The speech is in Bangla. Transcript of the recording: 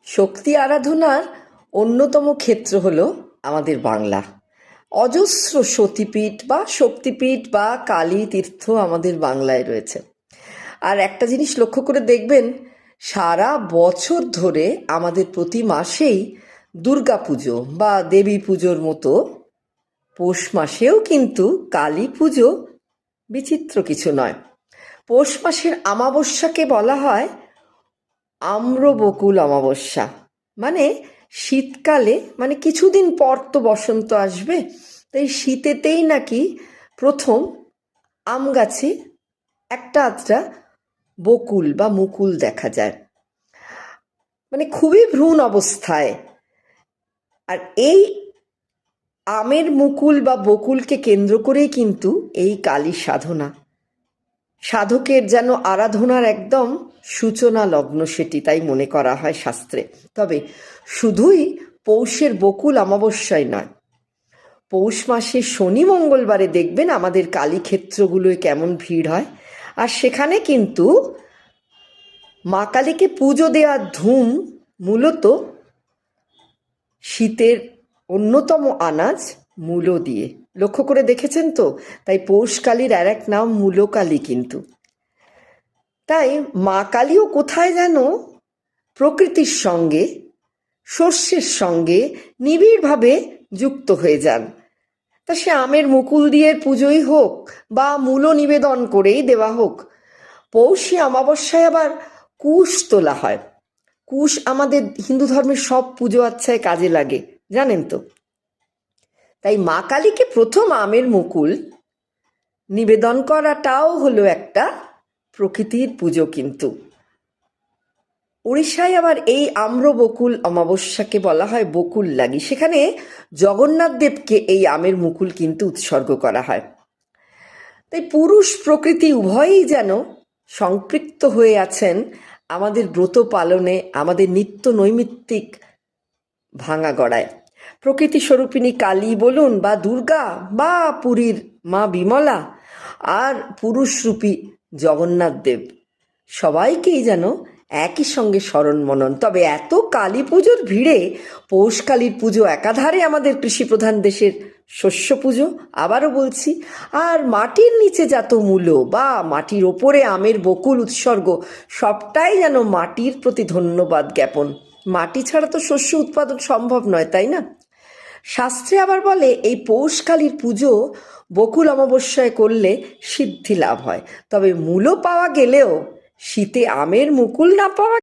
শক্তি আরাধনার অন্যতম ক্ষেত্র হলো আমাদের বাংলা। অজস্র সতীপীঠ বা শক্তিপীঠ বা কালী তীর্থ আমাদের বাংলায় রয়েছে। আর একটা জিনিস লক্ষ্য করে দেখবেন, সারা বছর ধরে আমাদের প্রতি মাসেই দুর্গা পুজো বা দেবী পুজোর মতো পৌষ মাসেও কিন্তু কালী পুজো বিচিত্র কিছু নয়। পৌষ মাসের অমাবস্যাকে বলা হয় আম্রবকুল অমাবস্যা। মানে শীতকালে, মানে কিছুদিন পর তো বসন্ত আসবে, তাই শীতেতেই নাকি প্রথম আম গাছে একটা আধটা বকুল বা মুকুল দেখা যায়, মানে খুবই ভ্রূণ অবস্থায়। আর এই আমের মুকুল বা বকুলকে কেন্দ্র করেই কিন্তু এই কালী সাধনা, সাধকের যেন আরাধনার একদম সূচনা লগ্ন সেটি, তাই মনে করা হয় শাস্ত্রে। তবে শুধুই পৌষের বকুল অমাবস্যায় নয়, পৌষ মাসে শনি মঙ্গলবারে দেখবেন আমাদের কালীক্ষেত্রগুলোয় কেমন ভিড় হয়। আর সেখানে কিন্তু মা কালীকে পুজো দেওয়ার ধুম মূলত শীতের অন্যতম আনাজ মূলো দিয়ে। লক্ষ্য করে দেখেছেন তো? তাই পৌষ কালীর আর এক নাম মূলকালী কিন্তু। তাই মা কালীও কোথায় যেন প্রকৃতির সঙ্গে, শস্যের সঙ্গে নিবিড়ভাবে যুক্ত হয়ে যান। তা সে আমের মুকুল দিয়ে পুজোই হোক বা মূল নিবেদন করেই দেওয়া হোক। পৌষে অমাবস্যায় আবার কুশ তোলা হয়। কুশ আমাদের হিন্দু ধর্মের সব পুজো আচ্ছায় কাজে লাগে, জানেন তো? তাই মা কালীকে প্রথম আমের মুকুল নিবেদন করাটাও হলো একটা প্রকৃতির পুজো কিন্তু। উড়িষ্যায় আবার এই আম্র বকুল অমাবস্যাকে বলা হয় বকুল লাগি। সেখানে জগন্নাথ দেবকে এই আমের মুকুল কিন্তু উৎসর্গ করা হয়। তাই পুরুষ প্রকৃতি উভয়ই যেন সম্পৃক্ত হয়ে আছেন আমাদের ব্রত পালনে, আমাদের নিত্য নৈমিত্তিক ভাঙা গড়ায়। প্রকৃতি স্বরূপিণী কালী বলুন বা দুর্গা বা পুরীর মা বিমলা আর পুরুষরূপী জগন্নাথ দেব, সবাইকেই যেন একই সঙ্গে স্মরণ মনন। তবে এত কালী পুজোর ভিড়ে পৌষ কালীর পুজো একাধারে আমাদের কৃষিপ্রধান দেশের শস্য পুজো, আবারও বলছি, আর মাটির নিচে জাত মূলো বা মাটির ওপরে আমের বকুল উৎসর্গ, সবটাই যেন মাটির প্রতি ধন্যবাদ জ্ঞাপন। মাটি ছাড়া তো শস্য উৎপাদন সম্ভব নয়, তাই না? শাস্ত্রে আবার বলে এই পৌষ কালীর পুজো বকুল অমাবস্যায় করলে সিদ্ধি লাভ হয়। তবে মূলো পাওয়া গেলেও শীতে আমের মুকুল না পাওয়া